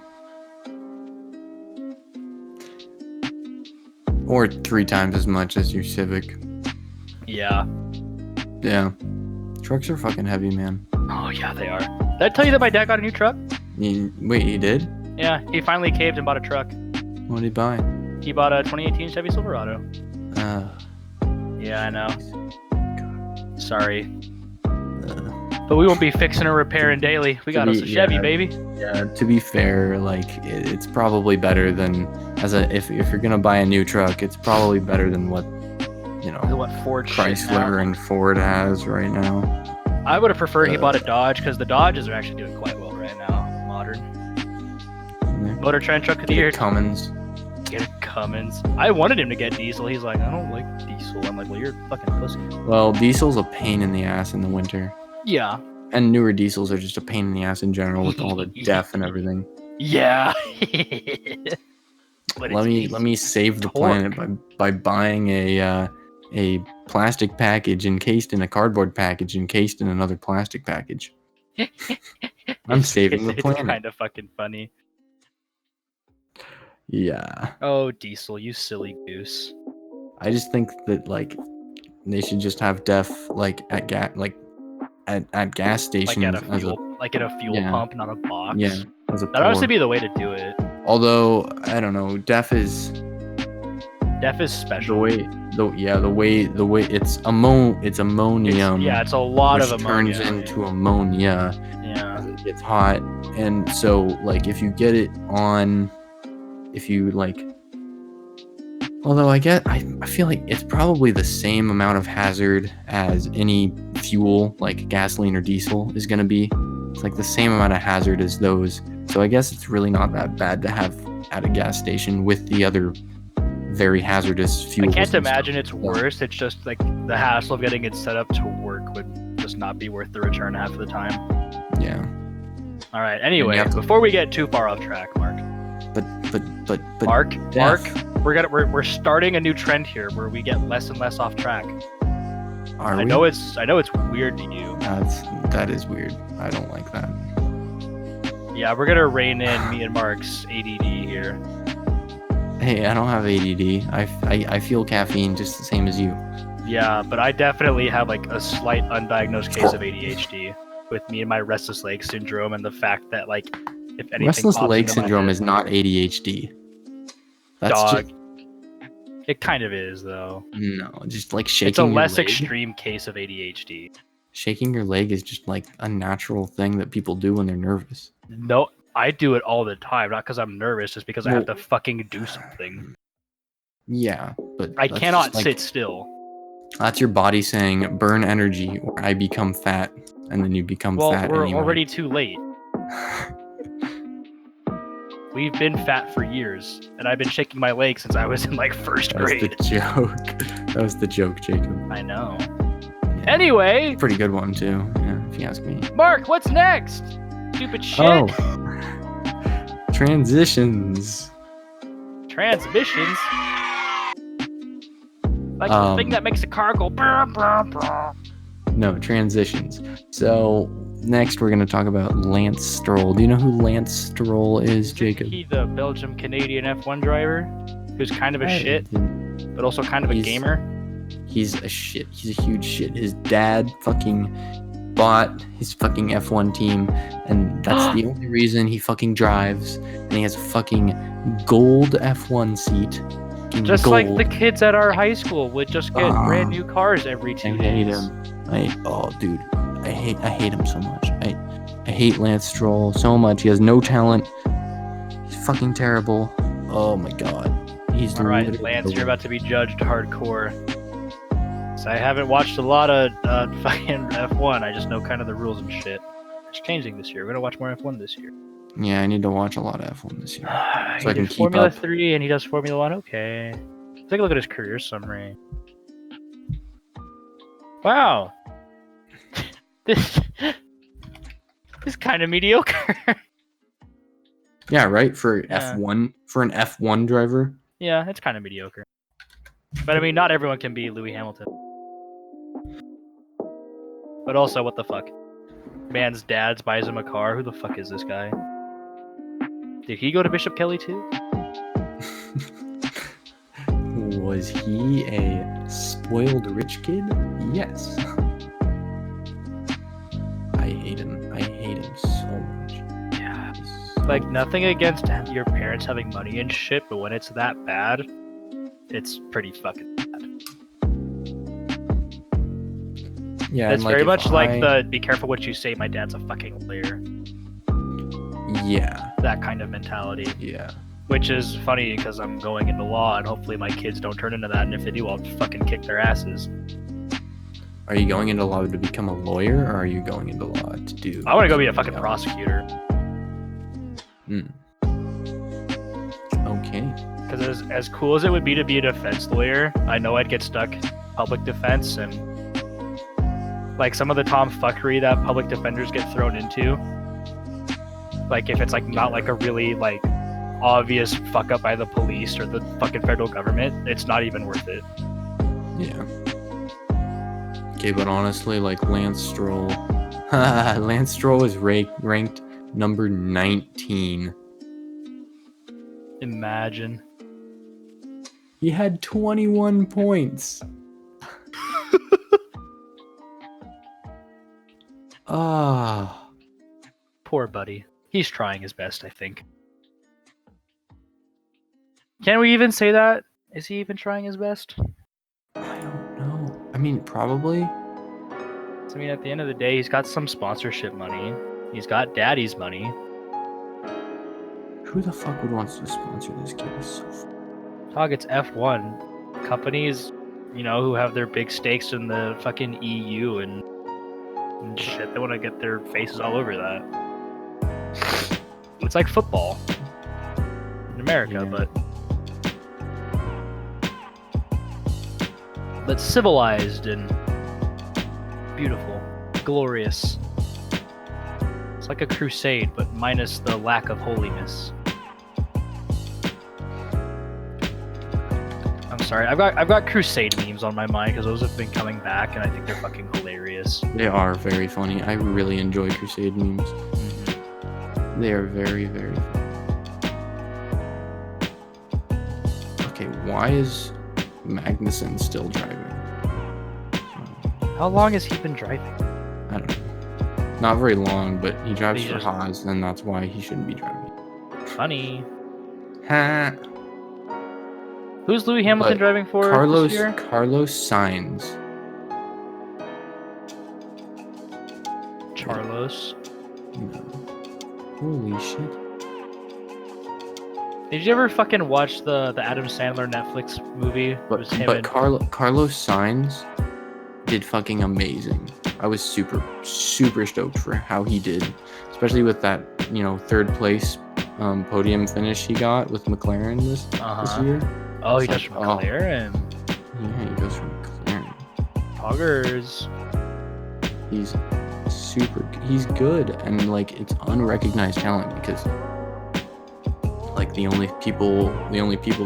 Or 3 times as much as your Civic. Yeah. Yeah. Trucks are fucking heavy, man. Oh, yeah, they are. Did I tell you that my dad got a new truck? Wait, he did? Yeah, he finally caved and bought a truck. What did he buy? He bought a 2018 Chevy Silverado. Yeah, I know. God. Sorry. But we won't be fixing or repairing daily. We got us a Chevy, baby. Yeah, to be fair, like, it's probably better than, if you're gonna buy a new truck, it's probably better than what, what Ford Chrysler and Ford has right now. I would have preferred he bought a Dodge, because the Dodges are actually doing quite well right now. Modern. Motor Trend Truck of the Year. Cummins. Get a Cummins. I wanted him to get diesel. He's like, I don't like diesel. I'm like, well, you're a fucking pussy. Well, diesel's a pain in the ass in the winter. Yeah. And newer diesels are just a pain in the ass in general with all the DEF and everything. Yeah. Let me save the planet by buying a a plastic package encased in a cardboard package encased in another plastic package. I'm saving the planet. It's kind of fucking funny. Yeah. Oh, Diesel, you silly goose. I just think that like they should just have deaf like at gas stations Like at a fuel pump, not a box. Yeah, as a That'd honestly be the way to do it. Although I don't know, deaf is special. The way it's ammonium. It's a lot of ammonia. Turns into ammonia. Yeah. As it gets hot, and so like if you get it on, if you like. Although I feel like it's probably the same amount of hazard as any fuel, like gasoline or diesel, is going to be. It's like the same amount of hazard as those. So I guess it's really not that bad to have at a gas station with the other very hazardous fuels. I can't imagine it's worse. It's just like the hassle of getting it set up to work would just not be worth the return half of the time. Yeah. All right. Anyway, before we get too far off track, Mark. But Mark, we're starting a new trend here where we get less and less off track. I know it's weird to you. That is weird. I don't like that. Yeah, we're gonna rein in me and Mark's ADD here. Hey, I don't have ADD. I feel caffeine just the same as you. Yeah, but I definitely have like a slight undiagnosed case of ADHD with me and my restless leg syndrome and the fact that like if anything restless leg syndrome is not ADHD. That's it kind of is though. No, just like shaking. It's a less leg. extreme case of ADHD. Shaking your leg is just like a natural thing that people do when they're nervous. No, I do it all the time, not because I'm nervous, just because I have to fucking do something. Yeah, but I cannot sit still. That's your body saying burn energy or I become fat, and then you become fat. Well, we're anyway. already too late. We've been fat for years, and I've been shaking my leg since I was in like first grade. That was the joke. That was the joke, Jacob. I know. Yeah. Anyway, pretty good one too. Yeah, if you ask me. Mark, what's next? Stupid shit. Oh. Transitions. Transmissions. Like the thing that makes a car go. Brr, brr, brr. No, transitions. So next we're going to talk about Lance Stroll. Do you know who Lance Stroll is, Jacob? He the Belgium-Canadian F1 driver who's kind of a shit, but also kind of a gamer. He's a shit. He's a huge shit. His dad fucking bought his fucking F1 team, and that's the only reason he fucking drives. And he has a fucking gold F1 seat. Just gold. Like the kids at our high school would just get brand new cars every 2 days. I hate him. Dude. I hate him so much. I hate Lance Stroll so much. He has no talent. He's fucking terrible. Oh my god. He's all right, Lance. You're about to be judged hardcore. So I haven't watched a lot of fucking F1. I just know kind of the rules and shit. It's changing this year. We're gonna watch more F1 this year. Yeah, I need to watch a lot of F1 this year. So I can keep Formula 3 and he does Formula 1. Okay. Let's take a look at his career summary. Wow. This is kind of mediocre. Yeah, right? For F1, for an F1 driver? Yeah, it's kind of mediocre. But I mean, not everyone can be Lewis Hamilton. But also, what the fuck? Man's dad buys him a car. Who the fuck is this guy? Did he go to Bishop Kelly too? Was he a spoiled rich kid? Yes. I hate him. I hate him so much. Yeah. Like, nothing against your parents having money and shit, but when it's that bad, it's pretty fucking bad. Yeah, it's very much like the be careful what you say, my dad's a fucking lawyer. Yeah. That kind of mentality. Yeah. Which is funny because I'm going into law and hopefully my kids don't turn into that, and if they do, I'll fucking kick their asses. Are you going into law to become a lawyer, or are you going into law to do... I want to go be a fucking prosecutor. Okay. Because as cool as it would be to be a defense lawyer, I know I'd get stuck public defense, and like some of the tomfuckery that public defenders get thrown into, like if it's like not like a really like obvious fuck up by the police or the fucking federal government, it's not even worth it. Yeah. Okay, but honestly, like Lance Stroll, Lance Stroll is ranked number 19. Imagine. He had 21 points. Ah. Poor buddy. He's trying his best, I think. Can we even say that? Is he even trying his best? I don't know. I mean, probably. I mean, at the end of the day, he's got some sponsorship money. He's got daddy's money. Who the fuck would want to sponsor this kid? He's so Dog, it's F1. Companies, you know, who have their big stakes in the fucking EU and shit, they want to get their faces all over that. It's like football in America, but civilized and beautiful, glorious. It's like a crusade, but minus the lack of holiness. I'm sorry, I've got crusade memes on my mind because those have been coming back, and I think they're fucking hilarious. They are very funny. I really enjoy crusade memes. Mm-hmm. They are very, very funny. Okay, why is Magnussen still driving? How long has he been driving? I don't know. Not very long, but he drives He for just- Haas, and that's why he shouldn't be driving. Funny. Ha! Who's Louis Hamilton But driving for Carlos this year? Sainz. Charlos. No. Holy shit. Did you ever fucking watch the Adam Sandler Netflix movie? It was him and Carlos Sainz did fucking amazing. I was super stoked for how he did, especially with that, you know, third place podium finish he got with McLaren this year. Oh, he It's does from McLaren. Yeah, he goes from McLaren. Poggers. He's good, and like it's unrecognized talent because like the only people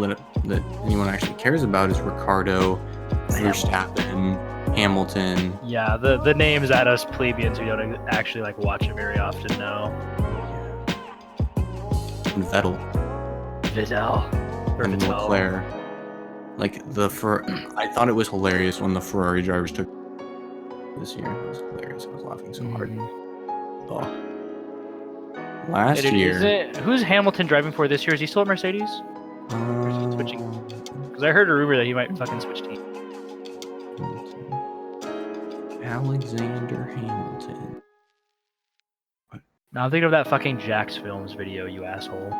that anyone actually cares about is Ricardo, Verstappen, Hamilton. Yeah, the names that us plebeians who don't actually like watch it very often know. And Vettel. Or And Vettel. Leclerc. Like I thought it was hilarious when the Ferrari drivers took this year. It was hilarious. I was laughing so hard. Oh. Last year. Who's Hamilton driving for this year? Is he still at Mercedes? Or is he switching? Because I heard a rumor that he might fucking switch teams. Alexander Hamilton. Now I'm thinking of that fucking Jax Films video, you asshole.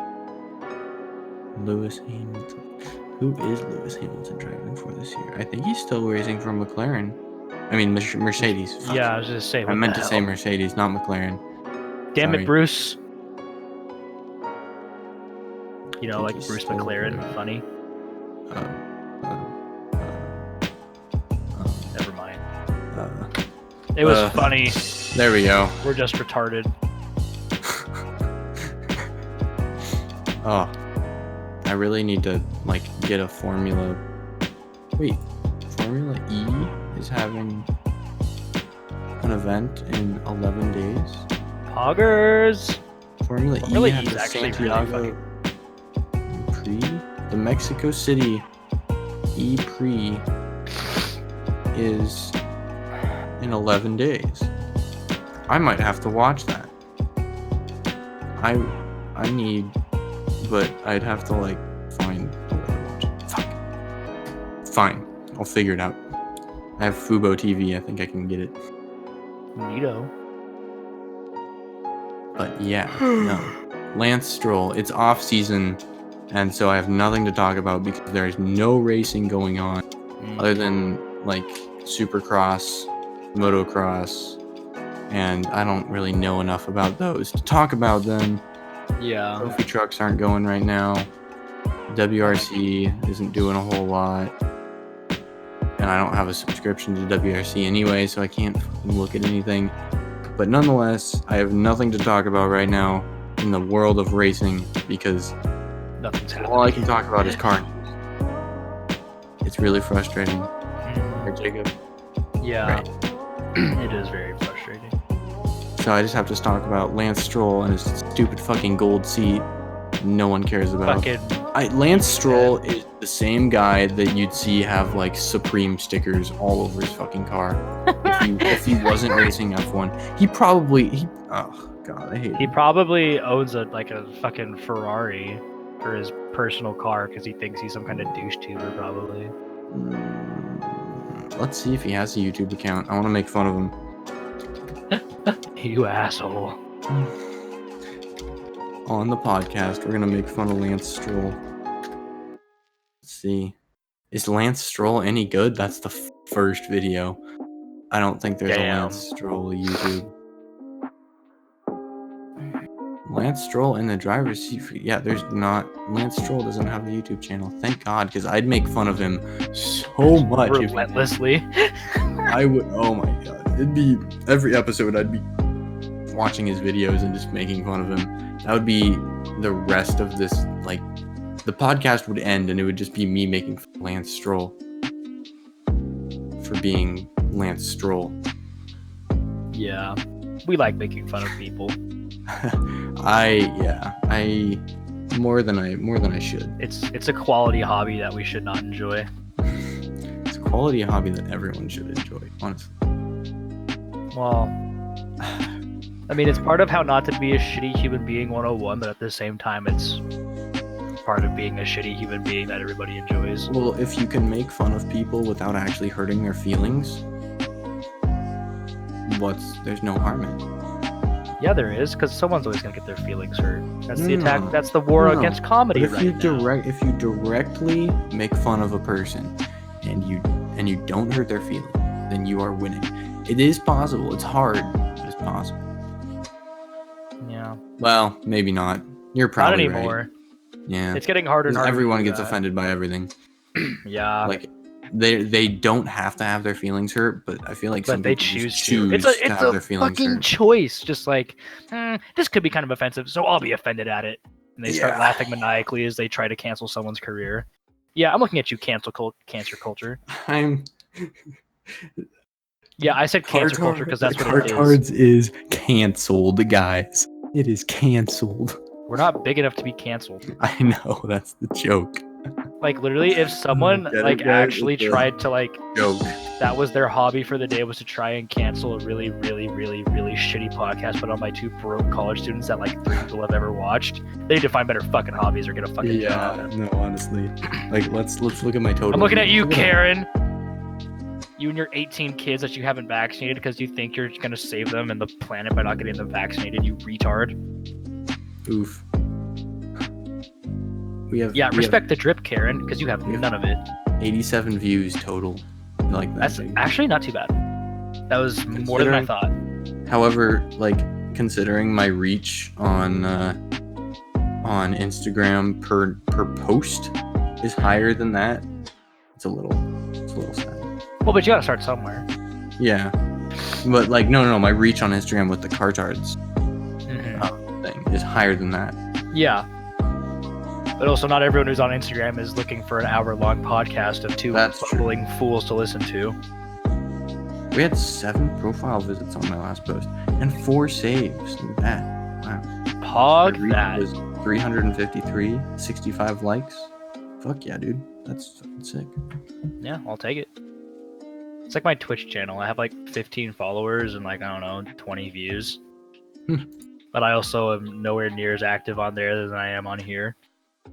Lewis Hamilton. Who is Lewis Hamilton driving for this year? I think he's still racing for McLaren. I mean, Mercedes. Fuck. Yeah, I was just saying. I meant to say Mercedes, not McLaren. Damn Sorry. it, Bruce. You know, like he's Bruce still McLaren. there. Funny. Never mind. It was funny. There we go. We're just retarded. Oh, I really need to like get a Formula. Wait, Formula E is having an event in 11 days. Poggers. Formula Formula E E has is the actually really Santiago Prix. The Mexico City E Prix is in 11 days. I might have to watch that. I need, but I'd have to like find a way to watch it. Fuck. Fine, I'll figure it out. I have Fubo TV. I think I can get it. Neato. But yeah, no. Lance Stroll. It's off season, and so I have nothing to talk about because there is no racing going on other than like Supercross, Motocross, and I don't really know enough about those to talk about them. Yeah. Trophy trucks aren't going right now. WRC isn't doing a whole lot. And I don't have a subscription to WRC anyway, so I can't fucking look at anything. But nonetheless, I have nothing to talk about right now in the world of racing because Nothing's happening. all I can talk about is car news. It's really frustrating. Right, Jacob? Yeah. Right. It is very frustrating. So I just have to talk about Lance Stroll and his stupid fucking gold seat. No one cares about. Lance Stroll is the same guy that you'd see have like Supreme stickers all over his fucking car. if he wasn't racing F1, oh god, I hate He him. probably owns a fucking Ferrari for his personal car because he thinks he's some kind of douche tuber, probably. Let's see if he has a YouTube account. I want to make fun of him. You asshole. On the podcast, we're gonna make fun of Lance Stroll. Let's see. Is Lance Stroll any good? That's the first video. I don't think there's a Lance Stroll YouTube. Lance Stroll in the driver's seat. Yeah, there's not. Lance Stroll doesn't have a YouTube channel. Thank God, because I'd make fun of him so much. Relentlessly. I would. Oh my God. It'd be every episode I'd be watching his videos and just making fun of him. That would be the rest of this. Like, the podcast would end and it would just be me making fun of Lance Stroll for being Lance Stroll. Yeah, we like making fun of people. I more than I should. It's a quality hobby that we should not enjoy. It's a quality hobby that everyone should enjoy, honestly. Well, I mean, it's part of how not to be a shitty human being 101, but at the same time, it's part of being a shitty human being that everybody enjoys. Well, if you can make fun of people without actually hurting their feelings, there's no harm in it. Yeah, there is, because someone's always gonna get their feelings hurt. That's the attack. That's the war against comedy. But if you directly make fun of a person, and you don't hurt their feelings, then you are winning. It is possible. It's hard, but it's possible. Yeah. Well, maybe not. You're probably not anymore. Right. Yeah. It's getting harder and harder. Everyone gets offended by everything. Yeah. Like, they don't have to have their feelings hurt, but I feel like some people choose to it's have their feelings fucking hurt. Choice. Just like, this could be kind of offensive, so I'll be offended at it. And they start laughing maniacally as they try to cancel someone's career. Yeah, I'm looking at you, cancer culture. Yeah, I said cancer culture because that's what it is. CarTARDs is canceled, guys. It is canceled. We're not big enough to be canceled. I know, that's the joke. Like, literally, if someone actually tried to joke. That was their hobby for the day, was to try and cancel a really, really, really, really shitty podcast put on by two broke college students that 3 people have ever watched, they need to find better fucking hobbies or get a fucking job. No, honestly. Let's look at my total. I'm looking at you, Karen. You and your 18 kids that you haven't vaccinated because you think you're gonna save them and the planet by not getting them vaccinated, you retard. Oof. Respect the drip, Karen, because you have none of it. 87 views total. That's actually not too bad. That was more than I thought. However, considering my reach on Instagram per post is higher than that, it's a little sad. Well, but you gotta start somewhere. Yeah, but no, my reach on Instagram with the CarTARDs thing is higher than that. Yeah. But also, not everyone who's on Instagram is looking for an hour-long podcast of two bumbling fools to listen to. We had 7 profile visits on my last post and 4 saves. Look at that. Wow. Pog that. Was 353, 65 likes. Fuck yeah, dude. That's fucking sick. Yeah, I'll take it. It's like my Twitch channel. I have 15 followers and 20 views. But I also am nowhere near as active on there as I am on here.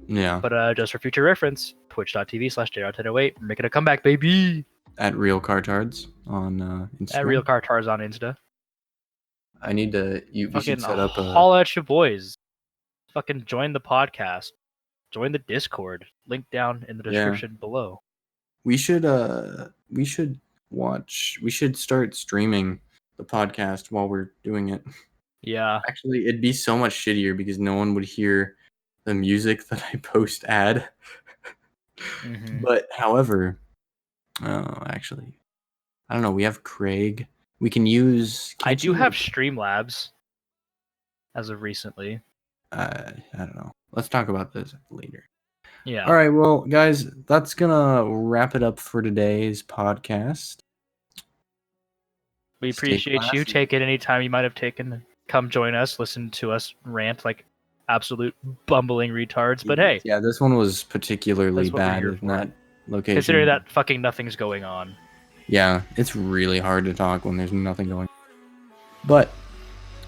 Yeah. But just for future reference, twitch.tv/JR1008. We're making a comeback, baby. At Real CarTARDs on Instagram. At Real CarTARDs on Insta. I need to. We should set up a. Holla at your boys. Fucking join the podcast. Join the Discord. Link down in the description below. We should start streaming the podcast while we're doing it. Yeah. Actually, it'd be so much shittier because no one would hear the music that I post ad. But however, actually, I don't know. We have Craig. We can use. I do have Streamlabs as of recently. I don't know. Let's talk about this later. Yeah. All right. Well, guys, that's gonna wrap it up for today's podcast. We Stay appreciate you. classy. Take it any time you might have taken. Come join us. Listen to us rant like absolute bumbling retards. But hey, Yeah, this one was particularly that's what we're bad here in for. that location. Considering that fucking nothing's going on. Yeah, it's really hard to talk when there's nothing going on. But,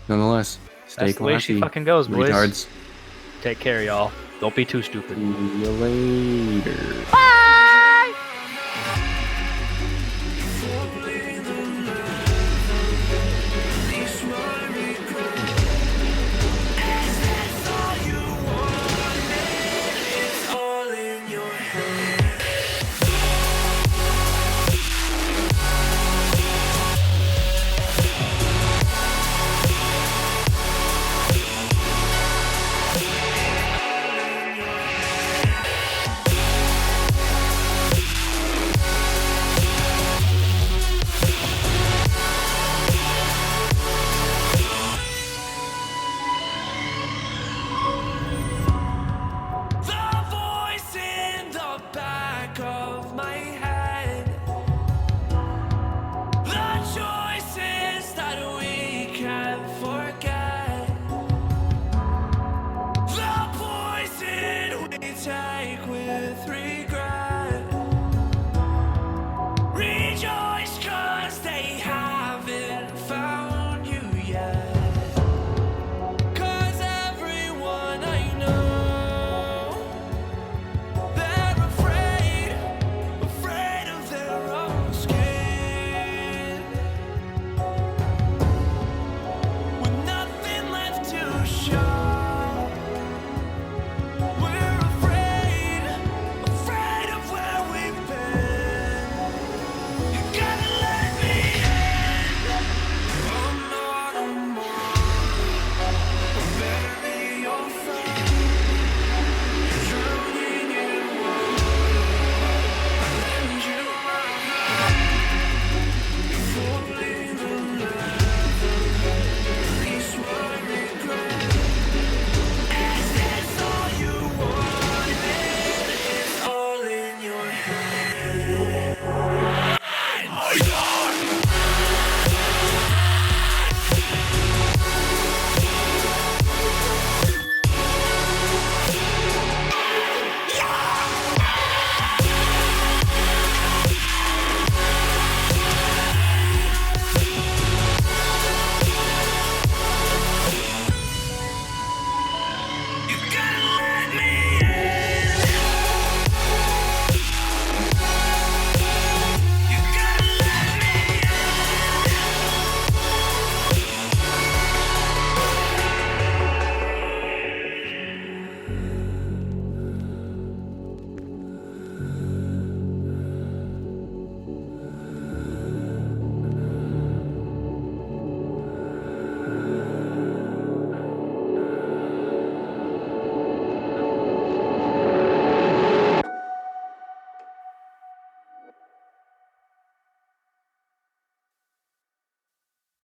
nonetheless, stay That's the way she classy, fucking goes, boys. retards. Take care, y'all. Don't be too stupid. See you later.